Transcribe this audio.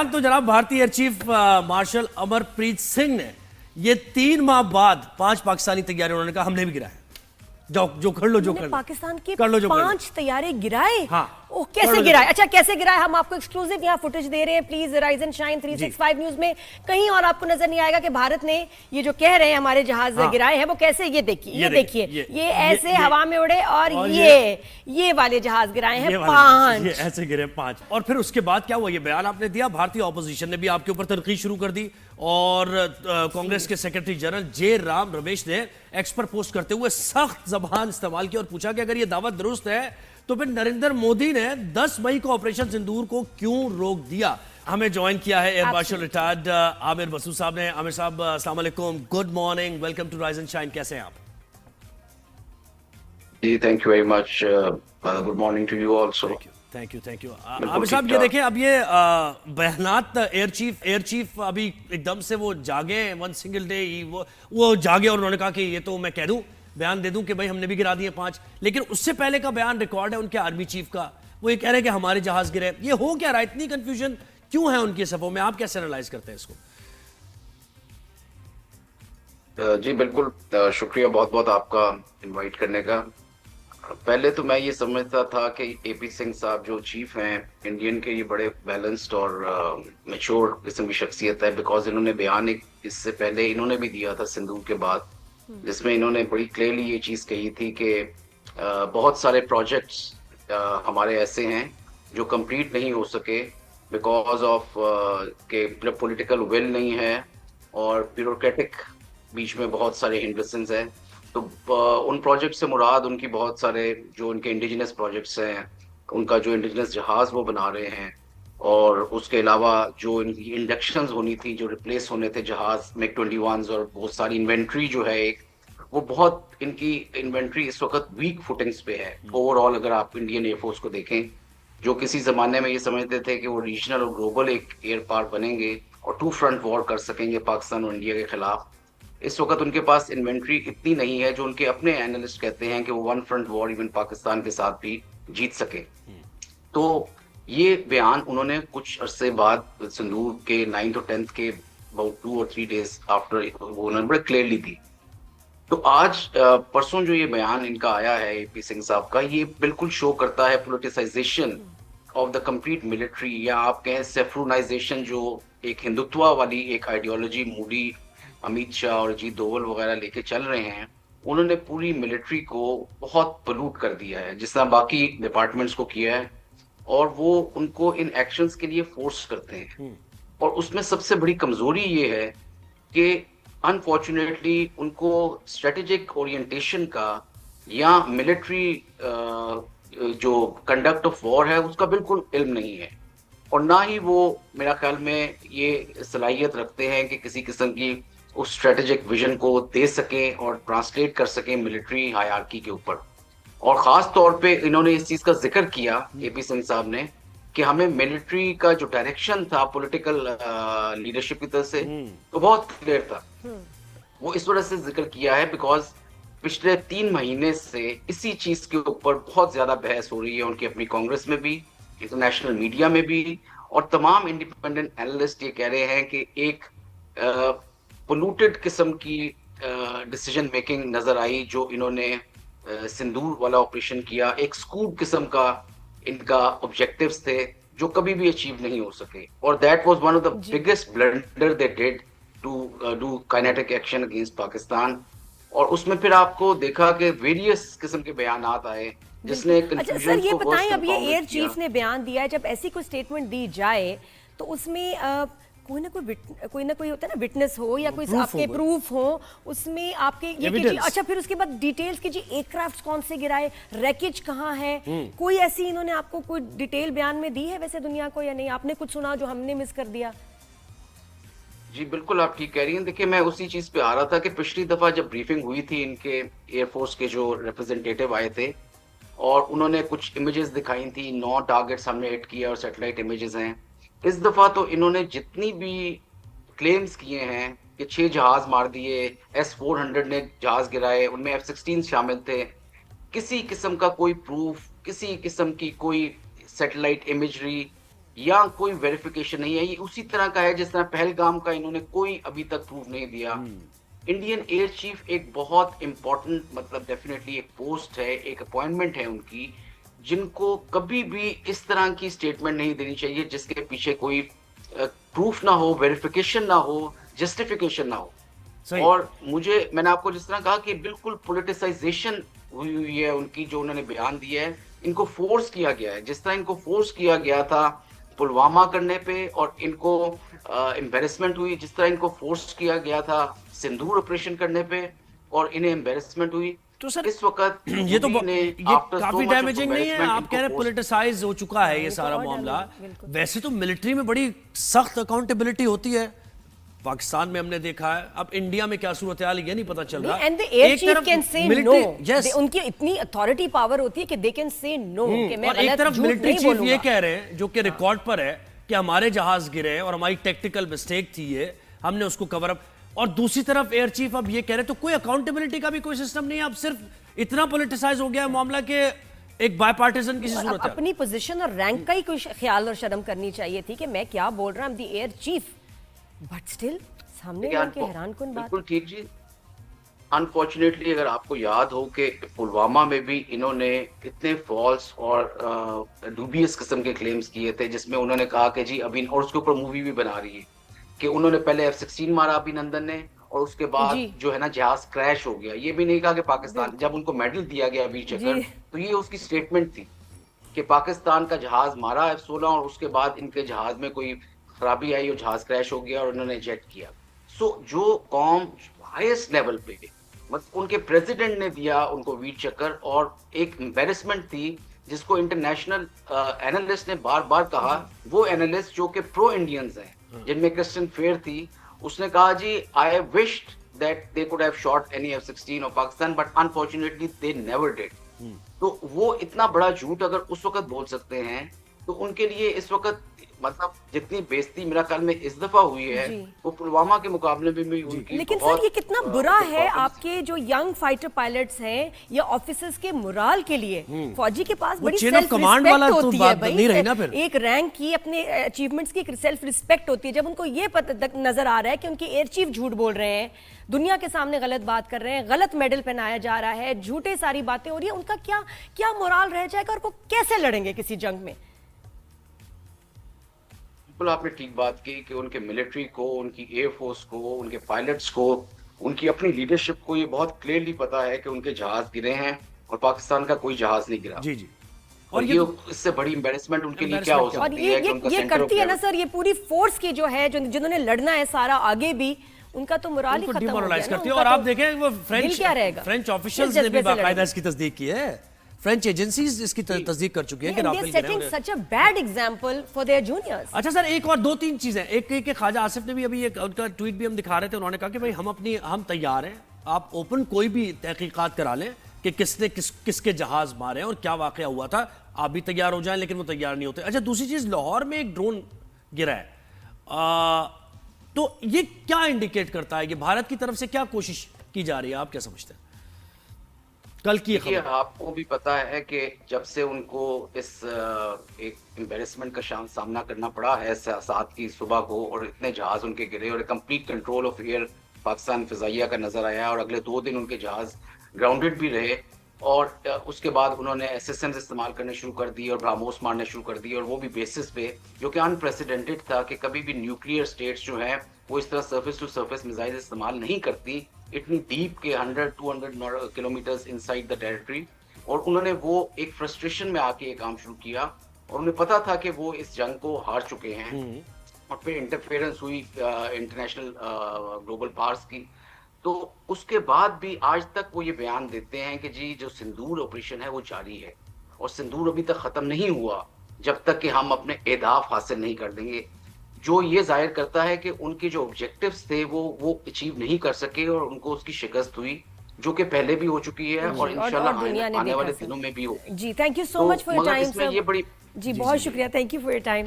तो जनाब भारतीय air chief marshal Amarpreet Singh ने ये 3 माह बाद 5 पाकिस्तानी तैयारी उन्होंने कहा हमने भी गिराया। जो कर लो, जो कर लो, पाकिस्तान के कर लो, जो 5 तैयारे गिराए। हाँ, ओह, कैसे गिराए? अच्छा, कैसे गिराए? हम आपको एक्सक्लूसिव यहाँ फुटेज दे रहे हैं। Please rise and shine 365 news में कहीं और आपको नजर नहीं आएगा कि भारत ने ये जो कह रहे हैं हमारे जहाज गिराए हैं वो कैसे। ये देखिए, ये देखिए, ये ऐसे हवा में उड़े और ये वाले जहाज गिराए हैं 5। ये ऐसे गिरे 5। और फिर उसके बाद क्या हुआ? ये बयान आपने दिया, भारतीय ऑपोजिशन ने भी आपके ऊपर तनकीद शुरू कर दी और कांग्रेस के सेक्रेटरी जनरल जे राम रमेश ने एक्स पर पोस्ट करते हुए सख्त जबान इस्तेमाल की और पूछा कि अगर ये दावा दुरुस्त है तो फिर नरेंद्र मोदी ने 10 मई को ऑपरेशन सिंदूर को क्यों रोक दिया। हमें ज्वाइन किया है air marshal retired Aamir Basu sahab ने। आमिर साहब, अस्सलाम वालेकुम, good morning, welcome to rise and shine. कैसे हैं आप? जी, thank you very much, good morning to you also. Thank you. Aamir sahab, ये देखें, अब ये बयानात एयर चीफ अभी एकदम से वो जागे, वन सिंगल डे वो जागे और उन्होंने कहा कि ये तो मैं कह दूं, बयान दे दूं कि भाई हमने भी गिरा दिए 5। लेकिन उससे पहले का बयान रिकॉर्ड है उनके आर्मी चीफ का, वो ये कह रहे हैं कि हमारे जहाज गिरे। ये हो क्या रहा है? इतनी कंफ्यूजन क्यों है उनकी सफों में? आप कैसे एनालाइज करते हैं इसको? जी बिल्कुल, शुक्रिया बहुत बहुत आपका इनवाइट करने का। पहले तो मैं ये समझता था कि एपी सिंह साहब जो चीफ हैं इंडियन के, ये बड़े बैलेंस्ड और मैच्योर किस्म की शख्सियत है, बिकॉज इन्होंने बयान एक इससे पहले इन्होंने भी दिया था सिंदूर के बाद, जिसमें इन्होंने बड़ी क्लियरली ये चीज़ कही थी कि बहुत सारे प्रोजेक्ट्स हमारे ऐसे हैं जो कंप्लीट नहीं हो सके बिकॉज ऑफ के पॉलिटिकल विल नहीं है और ब्यूरोक्रेटिक बीच में बहुत सारे हिंड्रेंसेस हैं। तो उन प्रोजेक्ट से मुराद उनकी बहुत सारे जो उनके इंडिजिनस प्रोजेक्ट्स हैं, उनका जो इंडिजिनस जहाज वो बना रहे हैं, और उसके अलावा जो इनकी इंडक्शंस होनी थी, जो रिप्लेस होने थे जहाज मिग 21 और बहुत सारी इन्वेंट्री जो है एक, वो बहुत इनकी इन्वेंट्री इस वक्त वीक फुटिंग्स पे है ओवरऑल। अगर आप इंडियन एयरफोर्स को देखें, जो किसी जमाने में ये समझते थे कि वो रीजनल और ग्लोबल एक एयर पावर बनेंगे और 2 फ्रंट वॉर कर सकेंगे पाकिस्तान और इंडिया के खिलाफ, इस वक्त उनके पास इन्वेंट्री इतनी नहीं है जो उनके अपने एनालिस्ट कहते हैं कि वो 1 फ्रंट वॉर इवन पाकिस्तान के साथ भी जीत सके। तो ये बयान उन्होंने कुछ अरसे बाद सिंदूर के 9th और 10th के अबाउट 2 और 3 डेज आफ्टर वो उन्होंने बड़े क्लियरली दी। तो आज परसों जो ये बयान इनका आया है एपी सिंह साहब का, ये बिल्कुल शो करता है politicisation of the complete military, या आप कहें सेफ्रोनाइजेशन, जो एक हिंदुत्व वाली एक आइडियोलॉजी मोदी, अमित शाह और अजीत डोवल वगैरह लेके चल रहे हैं। उन्होंने पूरी मिलिट्री को बहुत पोल्यूट कर दिया है, जिस तरह बाकी डिपार्टमेंट्स को किया है, और वो उनको इन एक्शंस के लिए फोर्स करते हैं। और उसमें सबसे बड़ी कमजोरी ये है कि अनफॉर्चुनेटली उनको स्ट्रेटेजिक ओरिएंटेशन का या मिलिट्री जो कंडक्ट ऑफ वॉर है उसका बिल्कुल इल्म नहीं है, और ना ही वो मेरा ख्याल में ये सलाहियत रखते हैं कि किसी किस्म की उस स्ट्रेटेजिक विजन को दे सकें और ट्रांसलेट कर सकें मिलिट्री हायरार्की के ऊपर। और ख़ास तौर पे इन्होंने इस चीज़ का जिक्र किया एपी सिंह साहब ने कि हमें मिलिट्री का जो डायरेक्शन था पॉलिटिकल लीडरशिप की तरफ से, तो बहुत क्लियर था। वो इस वजह से जिक्र किया है बिकॉज पिछले 3 महीने से इसी चीज़ के ऊपर बहुत ज़्यादा बहस हो रही है उनकी अपनी कांग्रेस में भी, इंटरनेशनल मीडिया में भी, और तमाम इंडिपेंडेंट एनालिस्ट ये कह रहे हैं कि एक पोल्यूटेड किस्म की डिसीजन मेकिंग नजर आई जो इन्होंने सिंदूर वाला ऑपरेशन किया। एक स्कूप किस्म का इनका ऑब्जेक्टिव्स थे जो कभी भी अचीव नहीं हो सके, और that was one of the biggest blunder they did to do kinetic action against Pakistan. और उसमें फिर आपको देखा कि वेरियस किस्म के बयानात आए जिसने अच्छा सर, ये बताएं, अब ये एयर चीफ ने बयान दिया है, जब ऐसी कोई स्टेटमेंट दी जाए तो उसमें कोई ना कोई होता है ना, विटनेस हो या कोई आपके प्रूफ हो, उसमें आपके ये अच्छा, फिर उसके बाद डिटेल्स कीजिए, एयरक्राफ्ट कौन से गिराए, रैकेज कहाँ है, कोई ऐसी इन्होंने आपको कोई डिटेल बयान में दी है वैसे दुनिया को, या नहीं? आपने कुछ सुना जो हमने मिस कर दिया? जी बिल्कुल, आप ठीक कह रही हैं। देखिए, मैं उसी चीज पे आ रहा था कि पिछली दफा जब ब्रीफिंग हुई थी इनके एयरफोर्स के जो रिप्रेजेंटेटिव आए थे और उन्होंने कुछ इमेजेस दिखाई थी, 9 टारगेट्स हमने हिट किया और सैटेलाइट इमेजेस हैं। इस दफा तो इन्होंने जितनी भी क्लेम्स किए हैं कि 6 जहाज मार दिए, S-400 ने जहाज गिराए, उनमें F-16 शामिल थे, किसी किस्म का कोई प्रूफ, किसी किस्म की कोई सैटेलाइट इमेजरी या कोई वेरिफिकेशन नहीं है। ये उसी तरह का है जिस तरह पहलगाम का इन्होंने कोई अभी तक प्रूफ नहीं दिया। इंडियन एयर चीफ एक बहुत इंपॉर्टेंट, मतलब डेफिनेटली एक पोस्ट है, एक अपॉइंटमेंट है उनकी, जिनको कभी भी इस तरह की स्टेटमेंट नहीं देनी चाहिए जिसके पीछे कोई प्रूफ ना हो, वेरिफिकेशन ना हो, जस्टिफिकेशन ना हो। सही। और मैंने आपको जिस तरह कहा कि बिल्कुल पोलिटिसाइजेशन हुई हुई है उनकी, जो उन्होंने बयान दिया है, इनको फोर्स किया गया है। जिस तरह इनको फोर्स किया गया था पुलवामा करने पे और इनको एम्बेरसमेंट हुई, जिस तरह इनको फोर्स किया गया था सिंदूर ऑपरेशन करने पे और इन्हें एम्बेरसमेंट हुई, तो सर इस वक्त ये तो ये काफी डैमेजिंग नहीं है? आप कह रहे हैं पॉलिटिसाइज हो चुका है ये सारा मामला। वैसे तो मिलिट्री में बड़ी सख्त अकाउंटेबिलिटी होती है, पाकिस्तान में हमने देखा है। अब इंडिया में क्या सूरत हाल ये नहीं पता चल रहा। And the air chief can say no, yes, उनकी इतनी अथॉरिटी पावर होती है कि दे कैन से नो कि मैं और एक गलत तरफ झूठ मिलिट्री नहीं चीफ ये बोलूंगा। कह रहे हैं, जो कि रिकॉर्ड पर है, कि हमारे जहाज गिरे और हमारी टेक्निकल मिस्टेक थी ये, हमने उसको कवर अप। और दूसरी तरफ एयर चीफ अब ये कह रहे हैं, तो कोई अकाउंटेबिलिटी का भी कोई सिस्टम नहीं है। अब सिर्फ इतना पॉलिटिसाइज हो गया है मामला के एक बायपार्टिजन की सूरत है। अपनी पोजीशन और रैंक का ही कोई ख्याल और शर्म करनी चाहिए थी कि मैं क्या बोल रहा हूं, the air chief, but still सामने वाले के हैरान कुन बात। बिल्कुल ठीक जी। अनफॉर्चुनेटली अगर आपको याद हो कि पुलवामा में भी इन्होंने इतने फॉल्स और डूबियस किस्म के क्लेम्स किए थे, जिसमें उन्होंने कहा कि जी अभी, और उसके ऊपर मूवी भी बना रही है, कि उन्होंने पहले F-16 मारा अभिनंदन ने और उसके बाद जो है ना जहाज क्रैश हो गया। ये भी नहीं कहा कि पाकिस्तान, जब उनको मेडल दिया गया वीर चक्र, तो ये उसकी स्टेटमेंट थी कि पाकिस्तान का जहाज मारा F-16 और उसके बाद इनके जहाज में कोई खराबी आई और जहाज क्रैश हो गया और उन्होंने जेट किया। सो जो कौम हाईएस्ट लेवल पे, मतलब उनके प्रेसिडेंट ने दिया उनको वीर चक्र, और एक एम्बेरसमेंट थी जिसको इंटरनेशनल एनालिस्ट ने बार बार कहा। वो एनालिस्ट जो कि प्रो इंडियंस हैं, जिनमें क्रिस्टियन फेयर थी, उसने कहा जी I wished that they could have shot any F-16 of Pakistan but unfortunately they never did. तो वो इतना बड़ा झूठ अगर उस वक्त बोल सकते हैं, तो उनके लिए इस वक्त, मतलब जितनी बेइज्जती मेरा ख्याल में इस दफा हुई है, वो पुलवामा के मुकाबले में भी उनकी। लेकिन सर ये कितना बुरा है आपके जो यंग फाइटर पायलट्स हैं या ऑफिसर्स के मोराल के लिए। फौजी के पास बड़ी सेल्फ रिस्पेक्ट होती है भाई, एक रैंक की, अपने अचीवमेंट्स की एक सेल्फ रिस्पेक्ट होती है। जब उनको ये पता नजर आ रहा है कि उनके एयर चीफ झूठ बोल रहे हैं, दुनिया के सामने गलत बात कर रहे हैं, गलत मेडल पहनाया जा रहा है, झूठे सारी बातें हो रही है, उनका क्या क्या मोराल रह जाएगा और वो कैसे लड़ेंगे किसी जंग में? बिल्कुल आपने ठीक बात की कि उनके मिलिट्री को, उनकी एयरफोर्स को, उनके पायलट्स को, उनकी अपनी लीडरशिप को ये बहुत क्लियरली पता है कि उनके जहाज गिरे हैं और पाकिस्तान का कोई जहाज नहीं गिरा। जी जी। और ये इससे बड़ी एम्बैरेसमेंट उनके लिए क्या हो सकती है कि उनका ये करती है ना सर, ये पूरी फोर्स की जो है, जिन्होंने लड़ना है सारा आगे भी, उनका तो मोराल ही खत्म हो गया ना। और आप देखें वो फ्रेंच ऑफिशियल्स ने भी बाकायदा इसकी तस्दीक की है, फ्रेंच एजेंसीज इसकी तस्दीक कर चुकी है कि Rafale setting such a bad example for their juniors. अच्छा सर, एक और दो तीन चीजें, एक ख्वाजा आसिफ ने भी अभी एक उनका ट्वीट भी हम दिखा रहे थे, उन्होंने कहा कि भाई हम तैयार हैं, आप ओपन कोई भी तहकीकात करा लें कि किसने किसके जहाज मारे और क्या वाकया हुआ था, आप भी तैयार हो जाएं, लेकिन वो तैयार नहीं होते। अच्छा, दूसरी चीज, लाहौर में एक ड्रोन गिरा है, तो ये क्या इंडिकेट करता है कि भारत की तरफ से क्या कोशिश की जा रही है? आप क्या समझते हैं? कल की खबर, आपको भी पता है कि जब से उनको इस एक एम्बैरेसमेंट का सामना करना पड़ा है 7 की सुबह को, और इतने जहाज उनके गिरे और complete control of air Pakistan फिजाइया का नजर आया, और अगले 2 दिन उनके जहाज ग्राउंडेड भी रहे, और उसके बाद उन्होंने SSMs इस्तेमाल करने शुरू कर दी और ब्राह्मोस मारने शुरू कर दी, और वो भी बेसिस पे जो कि अनप्रेसिडेंटेड था कि कभी भी न्यूक्लियर स्टेट्स जो हैं वो इस तरह सरफेस टू सरफेस मिसाइल इस्तेमाल नहीं करती इतनी डीप के 100-200 किलोमीटर्स इनसाइड द टेरिटरी। और उन्होंने वो एक फ्रस्ट्रेशन में आके ये काम शुरू किया, और उन्हें पता था कि वो इस जंग को हार चुके हैं, और फिर इंटरफेरेंस हुई इंटरनेशनल ग्लोबल पावर्स की। तो उसके बाद भी आज तक वो ये बयान देते हैं कि जी जो सिंदूर ऑपरेशन है वो जारी है, और सिंदूर अभी तक खत्म नहीं हुआ जब तक कि हम अपने अहदाफ हासिल नहीं कर देंगे, जो ये जाहिर करता है कि उनके जो ऑब्जेक्टिव्स थे वो अचीव नहीं कर सके, और उनको उसकी शिकस्त हुई, जो कि पहले भी हो चुकी है और इंशाल्लाह आने वाले दिनों में भी हो। जी, thank you so much for your time sir. ये बड़ी जी बहुत शुक्रिया, thank you for your time.